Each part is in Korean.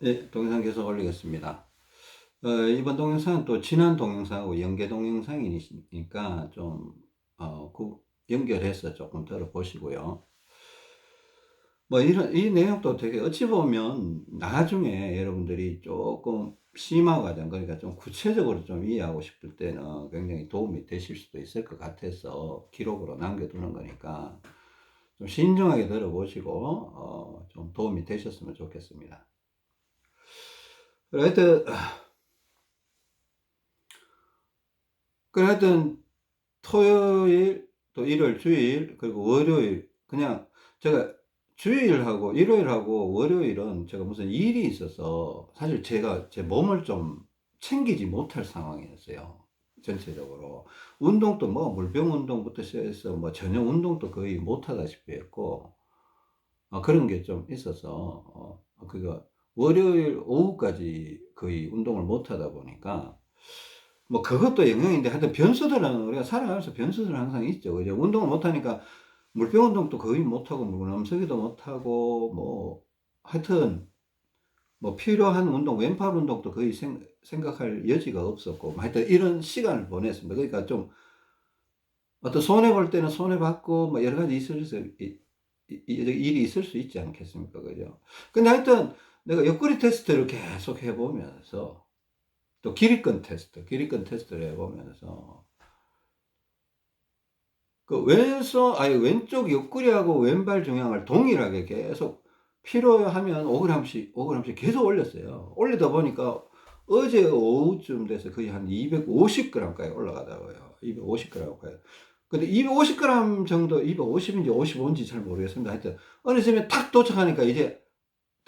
예, 동영상 계속 올리겠습니다. 이번 동영상은 또 지난 동영상하고 연계 동영상이니까 좀, 연결해서 조금 들어보시고요. 이 내용도 되게 어찌 보면 나중에 여러분들이 조금 심화과정, 그러니까 좀 구체적으로 좀 이해하고 싶을 때는 굉장히 도움이 되실 수도 있을 것 같아서 기록으로 남겨두는 거니까 좀 신중하게 들어보시고, 좀 도움이 되셨으면 좋겠습니다. 하여튼, 하여튼 토요일, 또 일요일, 주일, 그리고 월요일, 그냥 제가 주일하고 일요일하고 월요일은 제가 무슨 일이 있어서 사실 제가 제 몸을 좀 챙기지 못할 상황이었어요. 전체적으로. 운동도 뭐 물병 운동부터 시작해서 뭐 저녁 운동도 거의 못하다시피 했고, 그런 게 좀 있어서, 그거 월요일 오후까지 거의 운동을 못하다 보니까 뭐 그것도 영향인데 하여튼 변수들은 우리가 살아가면서 변수들은 항상 있죠. 그죠? 운동을 못하니까 물병 운동도 거의 못하고 물넘서기도 못하고 뭐 하여튼 뭐 필요한 운동 왼팔 운동도 거의 생각할 여지가 없었고 뭐 하여튼 이런 시간을 보냈습니다. 그러니까 좀 어떤 손해 볼 때는 손해 받고 뭐 여러 가지 일이 있을 수 있지 않겠습니까? 그죠? 근데 하여튼 내가 옆구리 테스트를 계속 해보면서 또 길이권 테스트를 해보면서 왼쪽 옆구리하고 왼발 중량을 동일하게 계속 필요하면 5g씩 계속 올렸어요. 올리다 보니까 어제 오후쯤 돼서 거의 한 250g까지 올라가더라고요. 250g까지. 근데 250g 정도, 250인지 55인지 잘 모르겠습니다. 하여튼, 어느 점에 탁 도착하니까 이제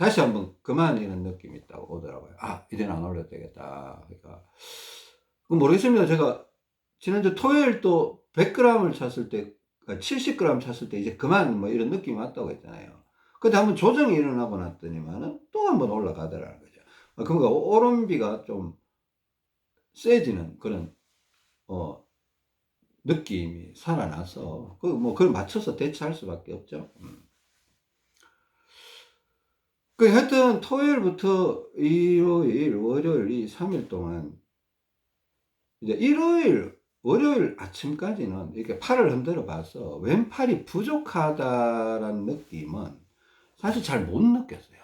다시 한번 그만이라는 느낌이 있다고 오더라고요. 아, 이제는 안 올려도 되겠다. 그러니까. 모르겠습니다. 제가 지난주 토요일 또 100g을 찼을 때, 70g 찼을 때 이제 그만 뭐 이런 느낌이 왔다고 했잖아요. 근데 한번 조정이 일어나고 났더니만은 또 한번 올라가더라는 거죠. 그러니까 오름비가 좀 세지는 그런, 어, 느낌이 살아나서, 그걸 맞춰서 대처할 수밖에 없죠. 하여튼 토요일부터 일요일, 월요일 이 3일 동안 이제 월요일 아침까지는 이렇게 팔을 흔들어 봐서 왼팔이 부족하다라는 느낌은 사실 잘 못 느꼈어요.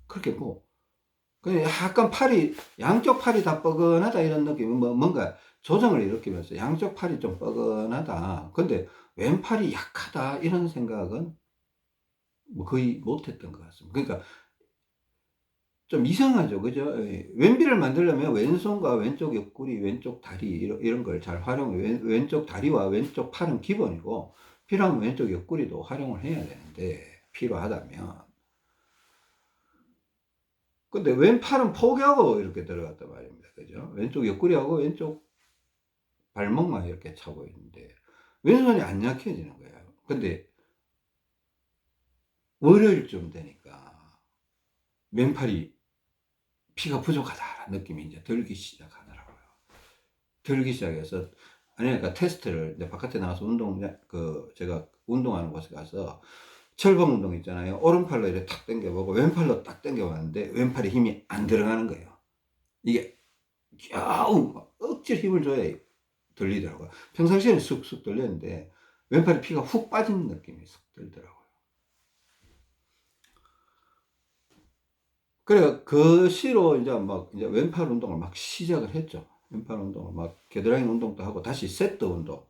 그렇게 뭐, 그냥 약간 양쪽 팔이 다 뻐근하다 이런 느낌은 뭔가 조정을 일으키면서 양쪽 팔이 좀 뻐근하다. 근데 왼팔이 약하다 이런 생각은 뭐 거의 못 했던 것 같습니다. 그러니까 좀 이상하죠. 그죠? 예. 왼비를 만들려면 왼손과 왼쪽 옆구리, 왼쪽 다리, 이런 걸 잘 활용해. 왼쪽 다리와 왼쪽 팔은 기본이고, 필요하면 왼쪽 옆구리도 활용을 해야 되는데, 필요하다면. 근데 왼팔은 포기하고 이렇게 들어갔단 말입니다. 그죠? 왼쪽 옆구리하고 왼쪽 발목만 이렇게 차고 있는데, 왼손이 안 약해지는 거예요. 근데 월요일쯤 되니까, 왼팔이 피가 부족하다라는 느낌이 이제 들기 시작하더라고요. 들기 시작해서 아니 그러니까 테스트를 이제 바깥에 나가서 제가 운동하는 곳에 가서 철봉 운동 있잖아요. 오른팔로 이렇게 탁 당겨보고 왼팔로 딱 당겨봤는데 왼팔에 힘이 안 들어가는 거예요. 이게 겨우 억지로 힘을 줘야 들리더라고요. 평상시에는 쑥쑥 들렸는데 왼팔에 피가 훅 빠지는 느낌이 쑥 들더라고요. 그래 그 시로 이제 왼팔 운동을 막 시작을 했죠. 왼팔 운동을 막 겨드랑이 운동도 하고 다시 세트 운동.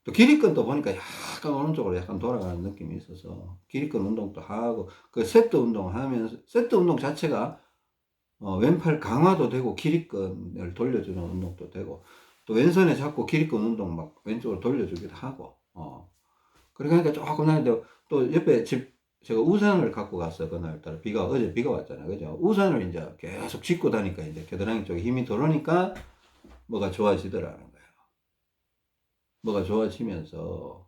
또 기립근도 보니까 약간 오른쪽으로 약간 돌아가는 느낌이 있어서 기립근 운동도 하고 그 세트 운동을 하면서 세트 운동 자체가 왼팔 강화도 되고 기립근을 돌려주는 운동도 되고 또 왼손에 잡고 기립근 운동 막 왼쪽으로 돌려주기도 하고 그러니까 조금 나는데 또 옆에 제가 우산을 갖고 갔어 그날따라 어제 비가 왔잖아요 그죠 우산을 이제 계속 짚고 다니까 이제 겨드랑이 쪽에 힘이 들어오니까 뭐가 좋아지더라는 거예요. 뭐가 좋아지면서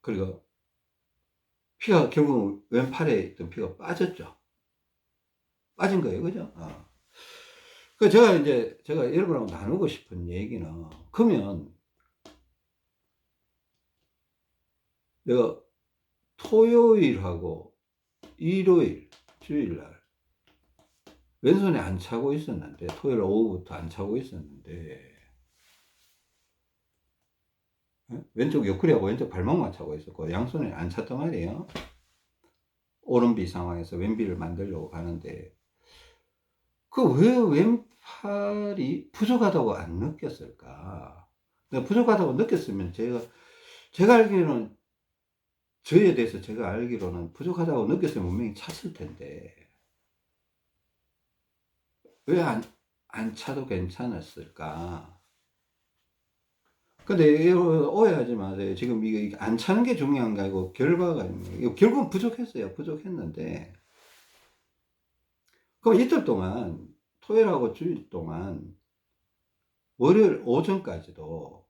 그리고 피가 결국 왼팔에 있던 피가 빠졌죠. 빠진 거예요. 그죠? 제가 여러분하고 나누고 싶은 얘기는, 그러면 내가 토요일하고 일요일, 주일날 왼손에 안 차고 있었는데, 토요일 오후부터 안 차고 있었는데, 왼쪽 옆구리하고 왼쪽 발목만 차고 있었고, 양손에 안 찼단 말이에요. 오른비 상황에서 왼비를 만들려고 하는데, 그 왜 왼팔이 부족하다고 안 느꼈을까? 내가 부족하다고 느꼈으면 제가 알기로는, 저에 대해서 제가 알기로는 부족하다고 느꼈으면 분명히 찼을 텐데, 왜 안 차도 괜찮았을까? 근데 이거 오해하지 마세요. 지금 이게 안 차는 게 중요한 게 아니고 결과가 결국은 부족했어요. 부족했는데, 그럼 이틀 동안, 토요일하고 주일 동안 월요일 오전까지도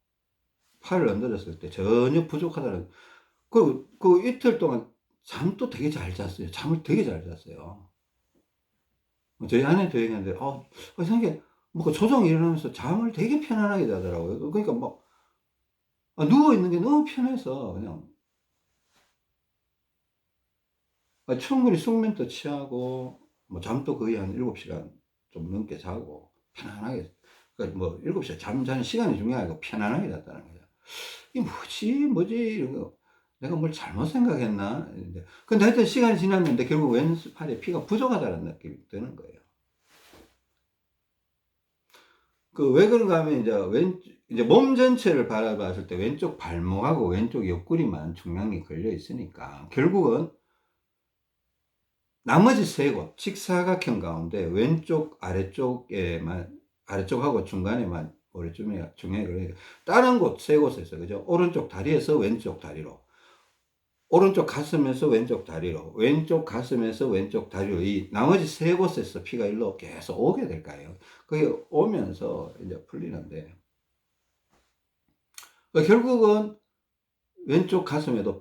팔을 얹어졌을 때 전혀 부족하다는, 그 이틀 동안 잠도 되게 잘 잤어요. 잠을 되게 잘 잤어요. 저희 아내도 얘기하는데, 이상하게, 뭐, 조종이 일어나면서 잠을 되게 편안하게 자더라고요. 그러니까 뭐, 누워있는 게 너무 편해서, 그냥, 충분히 숙면도 취하고, 뭐, 잠도 거의 한 7시간 좀 넘게 자고, 편안하게, 그러니까 뭐, 7시간 잠 자는 시간이 중요하고, 편안하게 잤다는 거죠. 이게 뭐지, 이러고, 내가 뭘 잘못 생각했나? 근데 하여튼 시간이 지났는데, 결국 왼팔에 피가 부족하다는 느낌이 드는 거예요. 왜 그런가 하면 이제 몸 전체를 바라봤을 때 왼쪽 발목하고 왼쪽 옆구리만 중량이 걸려 있으니까 결국은 나머지 세 곳, 직사각형 가운데 왼쪽 아래쪽하고 중간에만 중량이 걸려 있으니까 다른 곳 세 곳에서, 그죠? 오른쪽 다리에서 왼쪽 다리로, 오른쪽 가슴에서 왼쪽 다리로, 왼쪽 가슴에서 왼쪽 다리로, 이 나머지 세 곳에서 피가 일로 계속 오게 될까요? 그게 오면서 이제 풀리는데, 결국은 왼쪽 가슴에도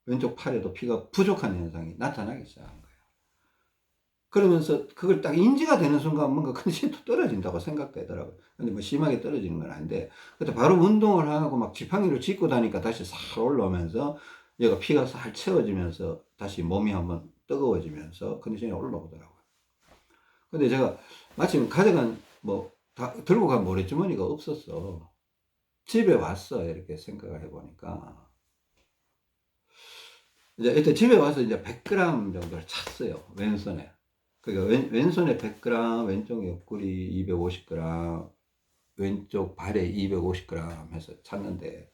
왼쪽 팔에도 피가 부족한 현상이 나타나기 시작한 거예요. 그러면서 그걸 딱 인지가 되는 순간 뭔가 컨디션이 또 떨어진다고 생각되더라고요. 근데 뭐 심하게 떨어지는 건 아닌데, 그때 바로 운동을 하고 막 지팡이를 짚고 다니까 다시 싹 올라오면서 얘가 피가 싹 채워지면서 다시 몸이 한번 뜨거워지면서 컨디션이 올라오더라고요. 근데 제가 마침 가져간 들고 간 모래주머니가 없었어. 집에 왔어. 이렇게 생각을 해보니까. 이제 일단 집에 와서 이제 100g 정도를 찼어요. 왼손에. 그러니까 왼손에 100g, 왼쪽 옆구리 250g, 왼쪽 발에 250g 해서 찼는데,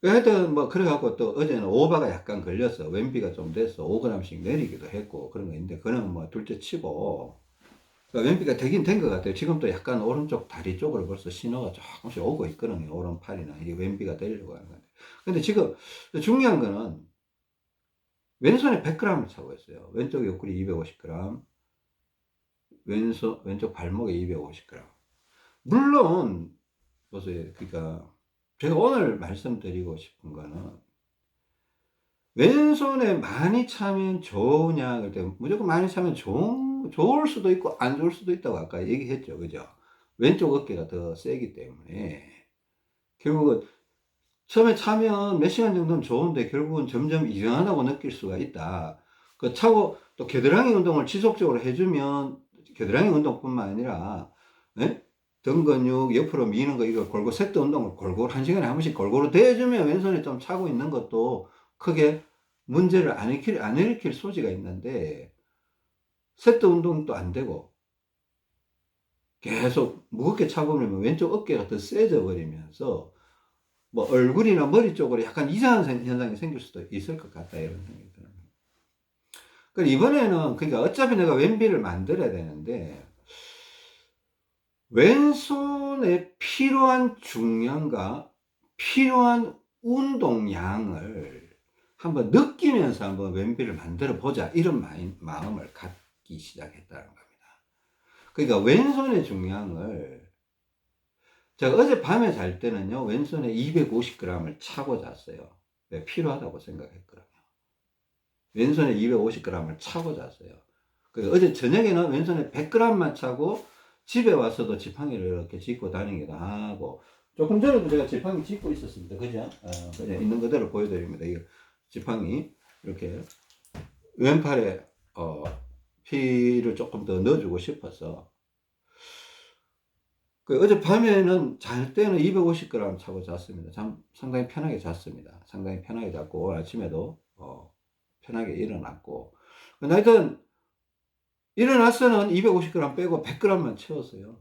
하여튼 뭐 그래갖고 또 어제는 오바가 약간 걸려서 왼비가 좀 돼서 5g씩 내리기도 했고 그런 거 있는데, 그거는 뭐 둘째 치고, 그러니까 왼비가 되긴 된 것 같아요. 지금도 약간 오른쪽 다리 쪽으로 벌써 신호가 조금씩 오고 있거든요. 오른팔이나 이게 왼비가 되려고 하는 건데. 근데 지금 중요한 거는 왼손에 100g을 차고 있어요. 왼쪽 옆구리 250g, 왼쪽 발목에 250g. 물론, 보세요. 그러니까, 제가 오늘 말씀드리고 싶은 거는, 왼손에 많이 차면 좋으냐, 그때 무조건 많이 차면 좋을 수도 있고, 안 좋을 수도 있다고 아까 얘기했죠. 그죠? 왼쪽 어깨가 더 세기 때문에. 결국은, 처음에 차면 몇 시간 정도는 좋은데, 결국은 점점 이상하다고 느낄 수가 있다. 차고, 또 겨드랑이 운동을 지속적으로 해주면, 겨드랑이 운동뿐만 아니라, 예? 등 근육 옆으로 미는 거, 이거 골고 세트 운동을 골고루 한 시간에 한 번씩 골고루 대주면 왼손이 좀 차고 있는 것도 크게 문제를 안 일으킬 소지가 있는데, 세트 운동도 안 되고 계속 무겁게 차고 그러면 왼쪽 어깨가 더 세져 버리면서 뭐 얼굴이나 머리 쪽으로 약간 이상한 현상이 생길 수도 있을 것 같다, 이런 생각이 들어요. 그러니까 이번에는, 그러니까 어차피 내가 왼비를 만들어야 되는데, 왼손에 필요한 중량과 필요한 운동량을 한번 느끼면서 한번 왼비를 만들어 보자, 이런 마음을 갖기 시작했다는 겁니다. 그러니까 왼손의 중량을, 제가 어젯밤에 잘 때는요, 왼손에 250g을 차고 잤어요. 왜? 필요하다고 생각했거든요. 왼손에 250g을 차고 잤어요. 그러니까 어제 저녁에는 왼손에 100g만 차고 집에 와서도 지팡이를 이렇게 짚고 다니기도 하고, 조금 전에도 제가 지팡이 짚고 있었습니다. 그죠? 그냥 있는 그대로 보여드립니다. 이거 지팡이 이렇게 왼팔에 피를 조금 더 넣어주고 싶어서 그 어젯밤에는 잘 때는 250g 차고 잤습니다. 상당히 편하게 잤습니다. 상당히 편하게 잤고 오늘 아침에도 편하게 일어났고 하여튼 일어나서는 250g 빼고 100g만 채웠어요.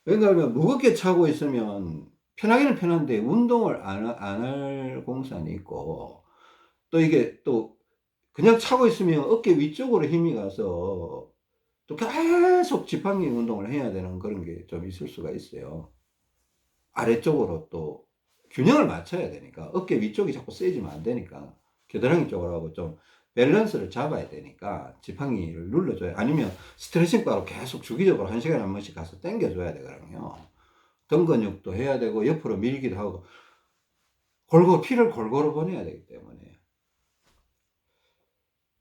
왜냐하면 무겁게 차고 있으면 편하기는 편한데 운동을 안 할 공산이 있고 또 이게 또 그냥 차고 있으면 어깨 위쪽으로 힘이 가서 또 계속 지팡이 운동을 해야 되는 그런 게 좀 있을 수가 있어요. 아래쪽으로 또 균형을 맞춰야 되니까 어깨 위쪽이 자꾸 세지면 안 되니까 겨드랑이 쪽으로 하고 좀 밸런스를 잡아야 되니까 지팡이를 눌러줘야 아니면 스트레칭 바로 계속 주기적으로 1시간에 한 번씩 가서 당겨줘야 되거든요. 등 근육도 해야 되고 옆으로 밀기도 하고 피를 골고루 보내야 되기 때문에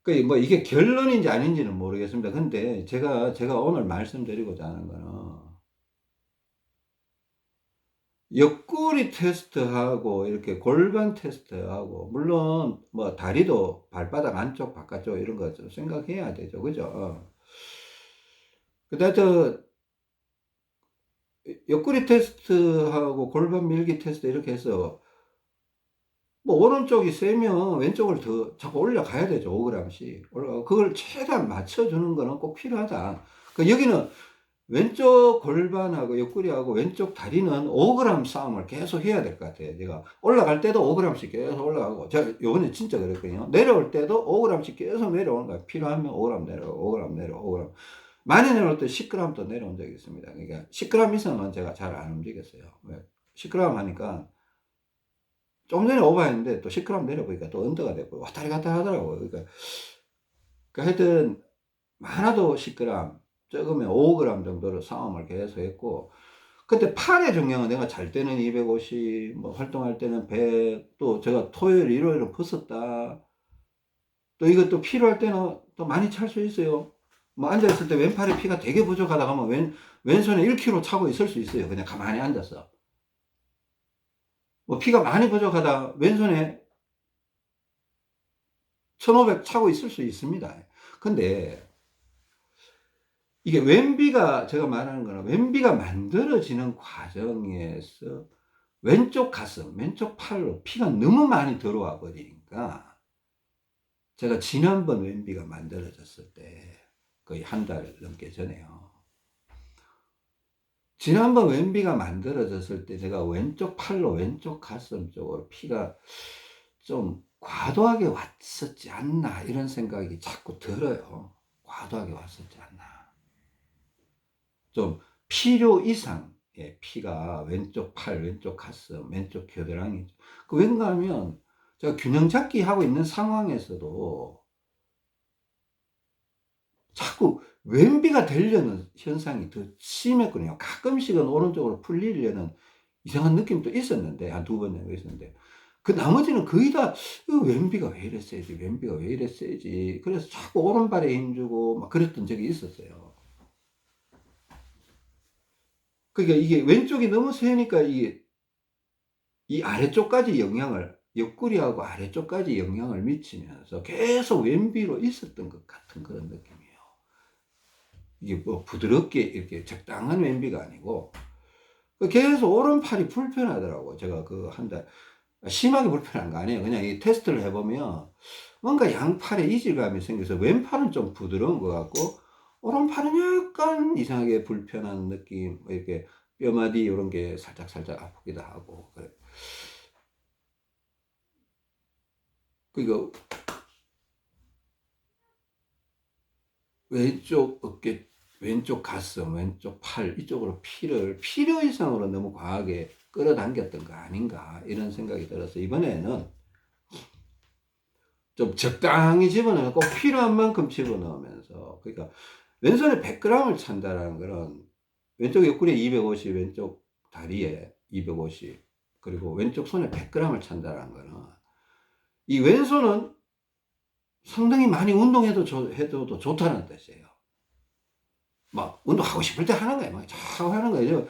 그 뭐 이게 결론인지 아닌지는 모르겠습니다. 근데 제가 오늘 말씀드리고자 하는 거는 옆구리 테스트하고 이렇게 골반 테스트하고 물론 뭐 다리도 발바닥 안쪽 바깥쪽 이런 거 좀 생각해야 되죠. 그죠? 그다음 옆구리 테스트하고 골반 밀기 테스트 이렇게 해서 뭐 오른쪽이 세면 왼쪽을 더 자꾸 올라가야 되죠. 5g씩 올라가고 그걸 최대한 맞춰주는 거는 꼭 필요하다. 그 여기는 왼쪽 골반하고 옆구리하고 왼쪽 다리는 5g 싸움을 계속 해야 될 것 같아요. 제가 올라갈 때도 5g씩 계속 올라가고 제가 요번에 진짜 그랬거든요. 내려올 때도 5g씩 계속 내려오는 거예요. 필요하면 5g 내려오고 5g 내려오고 5g 많이 내려올 때 10g 또 내려온 적이 있습니다. 그러니까 10g 이상은 제가 잘 안 움직였어요. 왜? 10g 하니까 조금 전에 오버했는데 또 10g 내려보니까 또 언더가 되고 왔다리 갔다 하더라고요. 그러니까 하여튼 많아도 10g, 적으면 5g 정도로 싸움을 계속 했고, 그때 팔의 중량은 내가 잘 때는 250, 뭐 활동할 때는 100, 또 제가 토요일, 일요일은 벗었다. 또 이것도 필요할 때는 또 많이 찰 수 있어요. 뭐 앉아있을 때 왼팔에 피가 되게 부족하다 하면 왼손에 1kg 차고 있을 수 있어요. 그냥 가만히 앉아서. 뭐 피가 많이 부족하다 왼손에 1500 차고 있을 수 있습니다. 근데 이게 왼비가 제가 말하는 거는 왼비가 만들어지는 과정에서 왼쪽 가슴, 왼쪽 팔로 피가 너무 많이 들어와 버리니까 제가 지난번 왼비가 만들어졌을 때 거의 한 달 넘게 전에요. 지난번 왼비가 만들어졌을 때 제가 왼쪽 팔로 왼쪽 가슴 쪽으로 피가 좀 과도하게 왔었지 않나 이런 생각이 자꾸 들어요. 과도하게 왔었지 않나. 좀 필요 이상의 피가 왼쪽 팔, 왼쪽 가슴, 왼쪽 겨드랑이. 그 왠가 하면 제가 균형 잡기 하고 있는 상황에서도 자꾸 왼비가 되려는 현상이 더 심했거든요. 가끔씩은 오른쪽으로 풀리려는 이상한 느낌도 있었는데, 한 두 번 정도 있었는데, 그 나머지는 거의 다 왼비가 왜 이래 세지, 왼비가 왜 이래 세지. 그래서 자꾸 오른발에 힘주고 막 그랬던 적이 있었어요. 그러니까 이게 왼쪽이 너무 세니까 이 아래쪽까지 영향을, 옆구리하고 아래쪽까지 영향을 미치면서 계속 왼비로 있었던 것 같은 그런 느낌이에요. 이게 뭐 부드럽게 이렇게 적당한 왼비가 아니고 계속 오른팔이 불편하더라고. 제가 그 한 달 심하게 불편한 거 아니에요. 그냥 이 테스트를 해보면 뭔가 양팔에 이질감이 생겨서 왼팔은 좀 부드러운 것 같고 오른팔은 약간 이상하게 불편한 느낌, 뭐 이렇게 뼈마디 이런 게 살짝 아프기도 하고 그래. 그리고 왼쪽 어깨, 왼쪽 가슴, 왼쪽 팔 이쪽으로 피를 필요 이상으로 너무 과하게 끌어당겼던 거 아닌가 이런 생각이 들어서 이번에는 좀 적당히 집어넣고 꼭 필요한 만큼 집어넣으면서 그러니까 왼손에 100g을 찬다라는 거는 왼쪽 옆구리에 250, 왼쪽 다리에 250 그리고 왼쪽 손에 100g을 찬다라는 거는 이 왼손은 상당히 많이 운동해도 해도 좋다는 뜻이에요. 막 운동하고 싶을 때 하는 거예요. 막 자꾸 하는 거예요.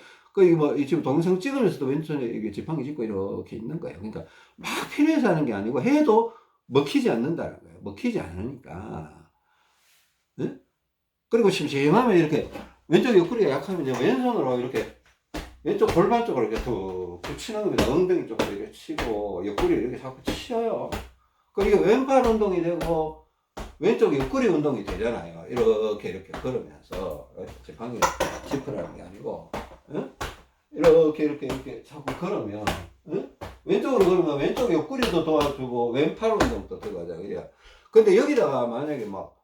뭐 지금 동영상 찍으면서도 왼손에 이게 지팡이 짚고 이렇게 있는 거예요. 그러니까 막 필요해서 하는 게 아니고 해도 먹히지 않는다는 거예요. 먹히지 않으니까. 예? 그리고 심심하면 이렇게 왼쪽 옆구리가 약하면 왼손으로 이렇게 왼쪽 골반 쪽으로 이렇게 툭 치는 겁니다. 엉덩이 쪽으로 이렇게 치고 옆구리를 이렇게 자꾸 치어요. 그리고 왼팔 운동이 되고 왼쪽 옆구리 운동이 되잖아요. 이렇게 걸으면서 제 방금 짚으라는 게 아니고 이렇게 자꾸 걸으면 왼쪽으로 걸으면 왼쪽 옆구리도 도와주고 왼팔 운동도 들어가죠. 근데 여기다가 만약에 막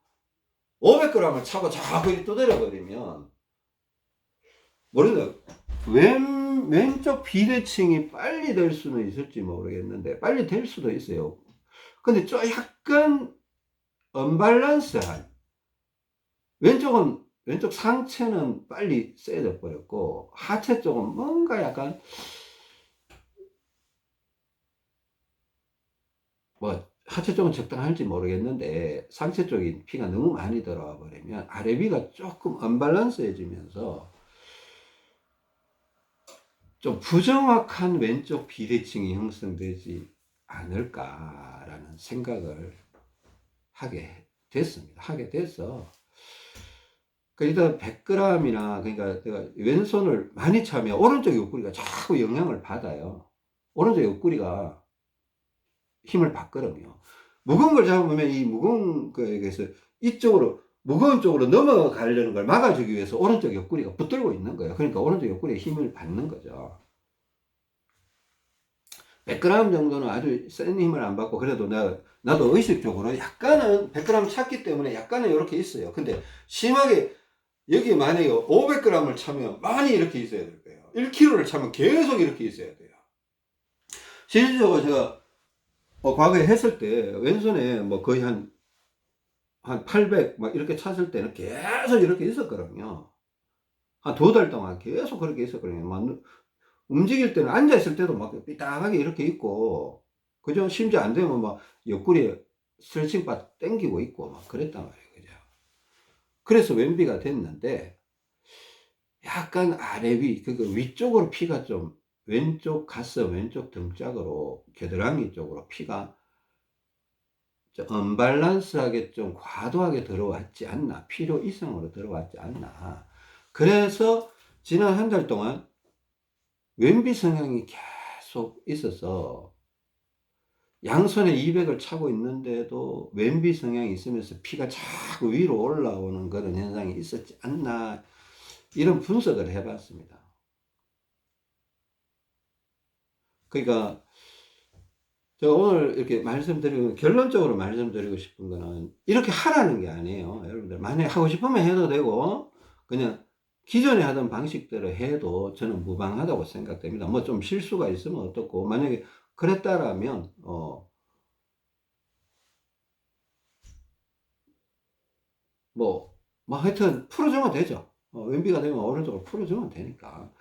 500g을 차고 자꾸 이렇게 두드려 버리면 모르겠어요. 왼쪽 비대칭이 빨리 될 수는 있을지 모르겠는데 빨리 될 수도 있어요. 근데 좀 약간 언밸런스한 왼쪽 상체는 빨리 세져 버렸고 하체 쪽은 뭔가 약간 뭐 하체 쪽은 적당할지 모르겠는데 상체 쪽이 피가 너무 많이 들어와 버리면 아래위가 조금 언밸런스해지면서 좀 부정확한 왼쪽 비대칭이 형성되지 않을까라는 생각을 하게 됐습니다. 하게 돼서 일단 100g이나 그러니까 내가 왼손을 많이 차면 오른쪽 옆구리가 자꾸 영향을 받아요. 오른쪽 옆구리가 힘을 받거든요. 무거운 걸 잡으면 이 무거운 거에서 이쪽으로 무거운 쪽으로 넘어가려는 걸 막아주기 위해서 오른쪽 옆구리가 붙들고 있는 거예요. 그러니까 오른쪽 옆구리에 힘을 받는 거죠. 100g 정도는 아주 센 힘을 안 받고 그래도 나도 의식적으로 약간은 100g 찼기 때문에 약간은 이렇게 있어요. 근데 심하게 여기 만약에 500g을 차면 많이 이렇게 있어야 될 거예요. 1kg를 차면 계속 이렇게 있어야 돼요. 실질적으로 제가 과거에 했을 때 왼손에 뭐 거의 한 800 막 이렇게 찼을 때는 계속 이렇게 있었거든요. 한 2달 동안 계속 그렇게 있었거든요. 막 움직일 때는 앉아있을 때도 막 삐딱하게 이렇게 있고, 그죠? 심지어 안 되면 막 옆구리에 스트레칭 바 땡기고 있고 막 그랬단 말이에요. 그죠? 그래서 왼비가 됐는데, 약간 아래 위, 그러니까 위쪽으로 피가 좀 왼쪽 가슴, 왼쪽 등짝으로 겨드랑이 쪽으로 피가 좀 언밸런스하게 좀 과도하게 들어왔지 않나, 필요 이상으로 들어왔지 않나. 그래서 지난 한 달 동안 왼비 성향이 계속 있어서 양손에 200을 차고 있는데도 왼비 성향이 있으면서 피가 자꾸 위로 올라오는 그런 현상이 있었지 않나, 이런 분석을 해봤습니다. 그러니까 제가 오늘 이렇게 말씀드리고 결론적으로 말씀드리고 싶은 거는 이렇게 하라는 게 아니에요. 여러분들 만약에 하고 싶으면 해도 되고 그냥 기존에 하던 방식대로 해도 저는 무방하다고 생각됩니다. 뭐 좀 실수가 있으면 어떻고, 만약에 그랬다라면 뭐 하여튼 풀어주면 되죠. 왼비가 되면 오른쪽으로 풀어주면 되니까.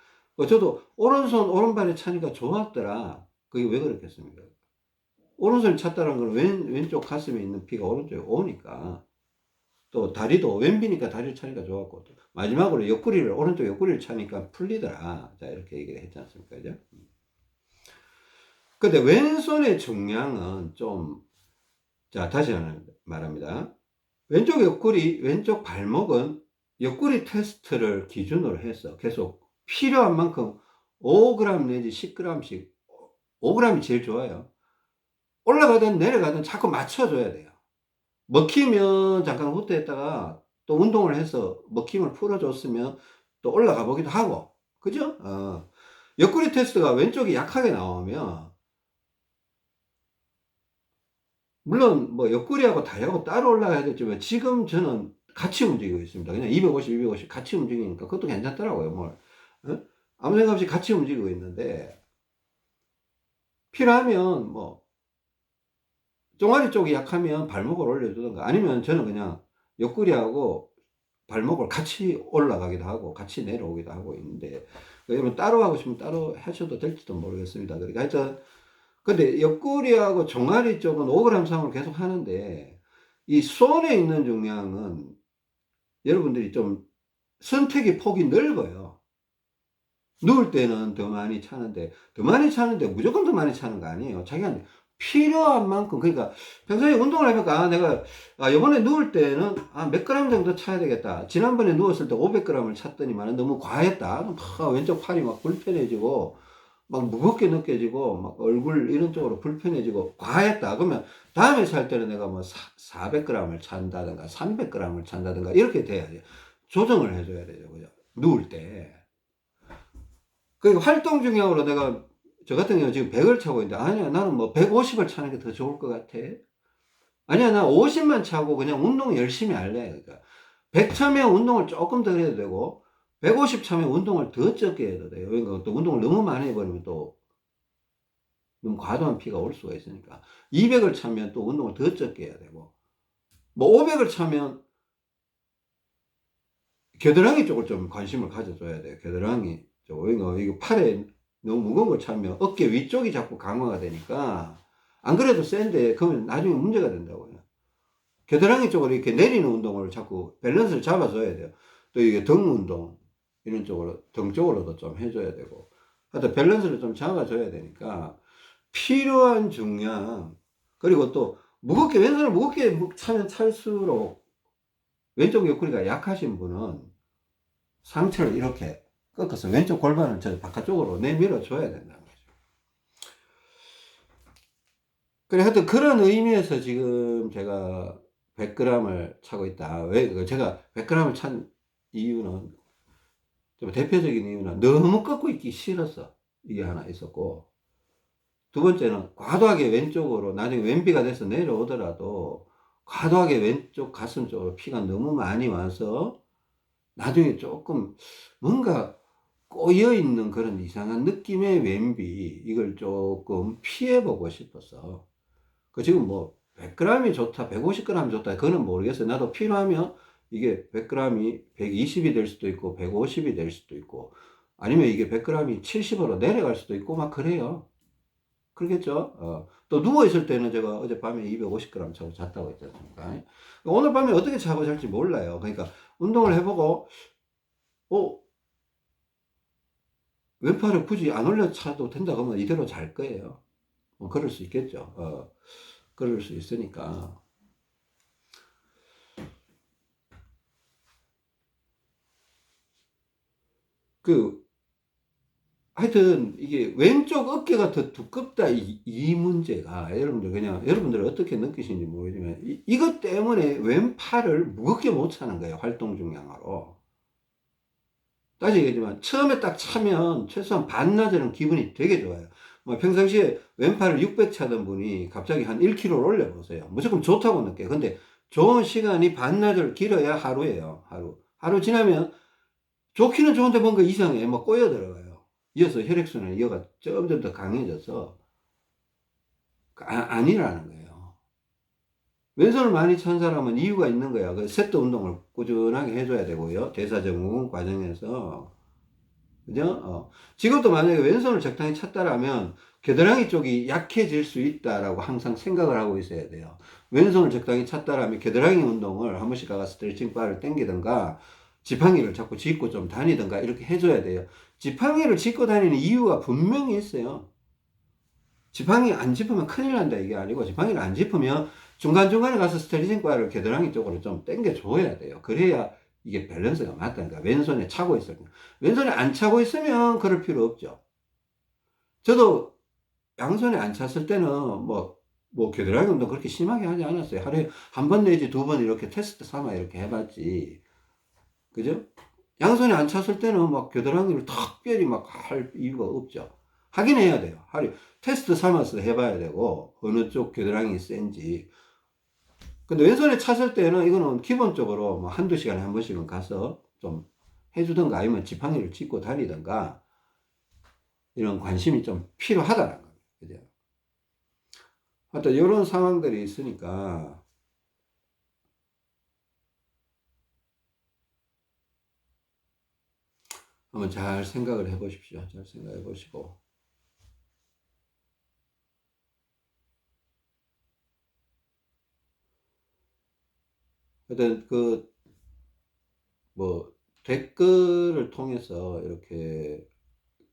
저도 오른손 오른발에 차니까 좋았더라. 그게 왜 그렇겠습니까? 오른손 찼다는 건 왼쪽 가슴에 있는 피가 오른쪽에 오니까, 또 다리도 왼비니까 다리를 차니까 좋았고, 또 마지막으로 오른쪽 옆구리를 차니까 풀리더라. 자, 이렇게 얘기를 했지 않습니까? 그죠? 근데 왼손의 중량은 좀, 자, 다시 말합니다. 왼쪽 옆구리, 왼쪽 발목은 옆구리 테스트를 기준으로 해서 계속 필요한 만큼 5g 내지 10g씩, 5g이 제일 좋아요. 올라가든 내려가든 자꾸 맞춰줘야 돼요. 먹히면 잠깐 후퇴했다가 또 운동을 해서 먹힘을 풀어줬으면 또 올라가 보기도 하고, 그죠? 옆구리 테스트가 왼쪽이 약하게 나오면, 물론 뭐 옆구리하고 다리하고 따로 올라가야 되지만 지금 저는 같이 움직이고 있습니다. 그냥 250, 250 같이 움직이니까 그것도 괜찮더라고요. 아무 생각 없이 같이 움직이고 있는데, 필요하면 뭐 종아리 쪽이 약하면 발목을 올려주던가, 아니면 저는 그냥 옆구리하고 발목을 같이 올라가기도 하고 같이 내려오기도 하고 있는데, 여러분 따로 하고 싶으면 따로 하셔도 될지도 모르겠습니다. 그러니까 하여튼 근데 옆구리하고 종아리 쪽은 5g 상을 계속 하는데, 이 손에 있는 중량은 여러분들이 좀 선택의 폭이 넓어요. 누울 때는 더 많이 차는데 무조건 더 많이 차는 거 아니에요. 자기한테 필요한 만큼, 그러니까 평소에 운동을 해니까 내가 이번에 누울 때는 몇 그램 정도 차야 되겠다. 지난번에 누웠을 때 500g을 찼더니만 너무 과했다. 막 왼쪽 팔이 막 불편해지고 막 무겁게 느껴지고 막 얼굴 이런 쪽으로 불편해지고 과했다. 그러면 다음에 살 때는 내가 뭐 400g을 찬다든가 300g을 찬다든가 이렇게 돼야지. 조정을 해줘야 되죠. 그죠? 누울 때. 그러니까 활동 중량으로 내가 저 같은 경우 지금 100을 차고 있는데 아니야 나는 뭐 150을 차는 게 더 좋을 것 같아. 아니야 나 50만 차고 그냥 운동 열심히 할래. 그러니까 100 차면 운동을 조금 더 해도 되고 150 차면 운동을 더 적게 해도 돼요. 그러니까 또 운동을 너무 많이 해버리면 또 너무 과도한 피가 올 수가 있으니까 200을 차면 또 운동을 더 적게 해야 되고 뭐 500을 차면 겨드랑이 쪽을 좀 관심을 가져줘야 돼요. 겨드랑이 쪽. 이거 팔에 너무 무거운 걸 차면 어깨 위쪽이 자꾸 강화가 되니까 안 그래도 센데 그러면 나중에 문제가 된다고요. 겨드랑이 쪽으로 이렇게 내리는 운동을 자꾸 밸런스를 잡아줘야 돼요. 또 이게 등 운동 이런 쪽으로 등 쪽으로도 좀 해줘야 되고 하여튼 밸런스를 좀 잡아줘야 되니까 필요한 중량 그리고 또 무겁게 왼손을 무겁게 차면 찰수록 왼쪽 옆구리가 약하신 분은 상체를 이렇게 꺾어서 왼쪽 골반을 저 바깥쪽으로 내밀어 줘야 된다는 거죠. 그래 하여튼 그런 의미에서 지금 제가 100g을 차고 있다. 왜 제가 100g을 찬 이유는 좀 대표적인 이유는 너무 꺾고 있기 싫어서 이게 하나 있었고 두 번째는 과도하게 왼쪽으로 나중에 왼비가 돼서 내려오더라도 과도하게 왼쪽 가슴 쪽으로 피가 너무 많이 와서 나중에 조금 뭔가 꼬여 있는 그런 이상한 느낌의 왼비 이걸 조금 피해 보고 싶어서 그 지금 뭐 100g이 좋다 150g 좋다 그거는 모르겠어요. 나도 필요하면 이게 100g이 120이 될 수도 있고 150이 될 수도 있고 아니면 이게 100g이 70으로 내려갈 수도 있고 막 그래요. 그러겠죠. 또 누워있을 때는 제가 어젯밤에 250g 차고 잤다고 했지 않습니까? 오늘 밤에 어떻게 차고 잘지 몰라요. 그러니까 운동을 해보고, 왼팔을 굳이 안 올려 차도 된다 그러면 이대로 잘 거예요. 그럴 수 있겠죠. 그럴 수 있으니까. 그, 하여튼, 이게 왼쪽 어깨가 더 두껍다, 이 문제가, 여러분들 그냥, 여러분들 어떻게 느끼시는지 모르지만, 이것 때문에 왼팔을 무겁게 못 차는 거예요. 활동 중량으로. 다시 얘기하지만 처음에 딱 차면 최소한 반나절은 기분이 되게 좋아요. 뭐 평상시에 왼팔을 600 차던 분이 갑자기 한 1kg를 올려보세요. 무조건 좋다고 느껴요. 근데 좋은 시간이 반나절 길어야 하루예요. 하루 지나면 좋기는 좋은데 뭔가 이상해. 뭐 꼬여 들어가요. 이어서 혈액순환 이어가 점점 더 강해져서 아니라는 거예요. 왼손을 많이 찬 사람은 이유가 있는 거야. 그 세트 운동을 꾸준하게 해줘야 되고요. 대사증후군 과정에서. 그죠? 지금도 만약에 왼손을 적당히 찼다라면 겨드랑이 쪽이 약해질 수 있다라고 항상 생각을 하고 있어야 돼요. 왼손을 적당히 찼다라면 겨드랑이 운동을 한 번씩 가서 스트레칭 바를 당기든가 지팡이를 자꾸 짚고 좀 다니든가 이렇게 해줘야 돼요. 지팡이를 짚고 다니는 이유가 분명히 있어요. 지팡이 안 짚으면 큰일 난다 이게 아니고 지팡이를 안 짚으면 중간중간에 가서 스트레칭 바를 겨드랑이 쪽으로 좀 당겨 줘야 돼요. 그래야 이게 밸런스가 맞다니까. 왼손에 차고 있을 때. 왼손에 안 차고 있으면 그럴 필요 없죠. 저도 양손에 안 찼을 때는 뭐 겨드랑이 운동 그렇게 심하게 하지 않았어요. 하루에 한 번 내지 두 번 이렇게 테스트 삼아 이렇게 해봤지. 그죠? 양손에 안 찼을 때는 막 겨드랑이를 특별히 막 할 이유가 없죠. 하긴 해야 돼요. 하루 테스트 삼아서 해봐야 되고 어느 쪽 겨드랑이 센지. 근데 왼손에 찼을 때는 이거는 기본적으로 뭐 한두 시간에 한 번씩은 가서 좀 해주던가 아니면 지팡이를 짚고 다니던가 이런 관심이 좀 필요하다는 겁니다. 그죠? 하여튼 이런 상황들이 있으니까 한번 잘 생각을 해 보십시오. 잘 생각해 보시고. 하여튼 뭐 댓글을 통해서 이렇게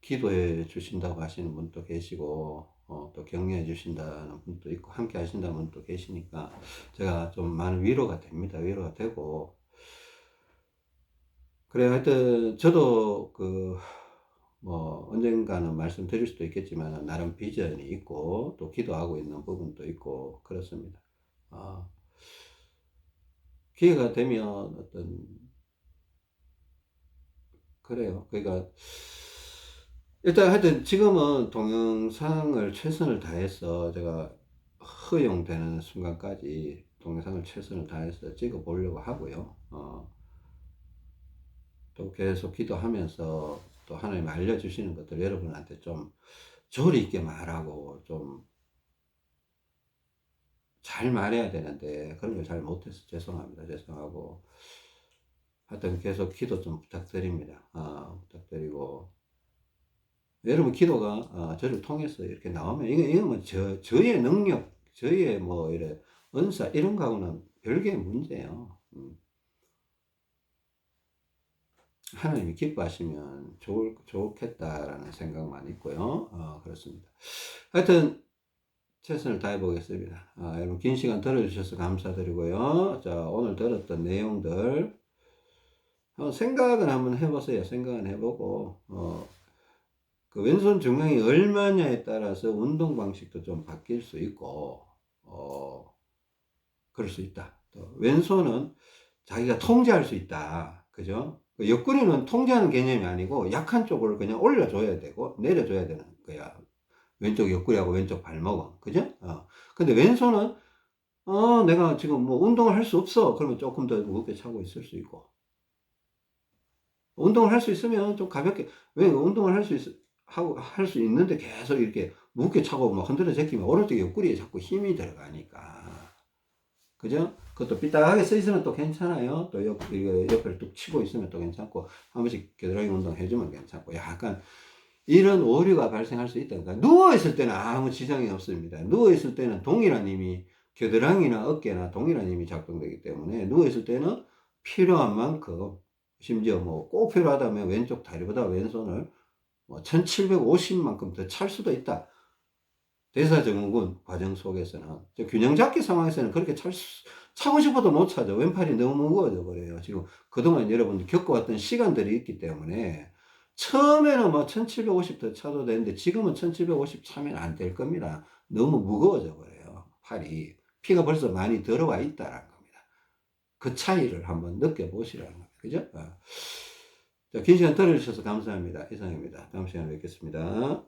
기도해 주신다고 하시는 분도 계시고 또 격려해 주신다는 분도 있고, 함께 하신다는 분도 계시니까, 제가 좀 많은 위로가 됩니다. 위로가 되고. 그래, 하여튼, 저도 언젠가는 말씀드릴 수도 있겠지만, 나름 비전이 있고, 또 기도하고 있는 부분도 있고, 그렇습니다. 기회가 되면 그래요. 그러니까, 일단 하여튼 지금은 동영상을 최선을 다해서 제가 허용되는 순간까지 동영상을 최선을 다해서 찍어 보려고 하고요. 또 계속 기도하면서 또 하나님 알려주시는 것들 여러분한테 좀 조리 있게 말하고 좀 잘 말해야 되는데 그런 걸 잘 못해서 죄송합니다. 죄송하고. 하여튼 계속 기도 좀 부탁드립니다. 부탁드리고. 여러분 기도가 저를 통해서 이렇게 나오면 이거 뭐 저의 능력, 저의 뭐 이래 은사 이런 거하고는 별개의 문제예요. 하나님이 기뻐하시면 좋겠다라는 생각만 있고요. 그렇습니다. 하여튼 최선을 다해 보겠습니다. 여러분 긴 시간 들어주셔서 감사드리고요. 자, 오늘 들었던 내용들 생각은 한번 해보세요. 생각은 해보고 그 왼손 중량이 얼마냐에 따라서 운동 방식도 좀 바뀔 수 있고 그럴 수 있다. 또 왼손은 자기가 통제할 수 있다. 그죠? 옆구리는 통제하는 개념이 아니고 약한 쪽을 그냥 올려줘야 되고 내려줘야 되는 거야. 왼쪽 옆구리하고 왼쪽 발목은. 그죠? 근데 왼손은 내가 지금 뭐 운동을 할 수 없어. 그러면 조금 더 무겁게 차고 있을 수 있고. 운동을 할 수 있으면 좀 가볍게, 왜 운동을 할 수 있는데 계속 이렇게 무겁게 차고 막 흔들어 제끼면 오른쪽 옆구리에 자꾸 힘이 들어가니까. 그죠? 그것도 삐딱하게 써 있으면 또 괜찮아요. 또 옆을 뚝 치고 있으면 또 괜찮고, 한 번씩 겨드랑이 운동 해주면 괜찮고, 약간 이런 오류가 발생할 수 있다. 그러니까 누워있을 때는 아무 지장이 없습니다. 누워있을 때는 동일한 힘이, 겨드랑이나 어깨나 동일한 힘이 작동되기 때문에, 누워있을 때는 필요한 만큼, 심지어 뭐 꼭 필요하다면 왼쪽 다리보다 왼손을 뭐 1750만큼 더 찰 수도 있다. 대사증후군 과정 속에서는, 균형 잡기 상황에서는 그렇게 차고 싶어도 못 차죠. 왼팔이 너무 무거워져 버려요. 지금 그동안 여러분들 겪어왔던 시간들이 있기 때문에, 처음에는 뭐 1750 더 차도 되는데, 지금은 1750 차면 안 될 겁니다. 너무 무거워져 버려요. 팔이. 피가 벌써 많이 들어와 있다라는 겁니다. 그 차이를 한번 느껴보시라는 겁니다. 그죠? 자, 긴 시간 들어주셔서 감사합니다. 이상입니다. 다음 시간에 뵙겠습니다.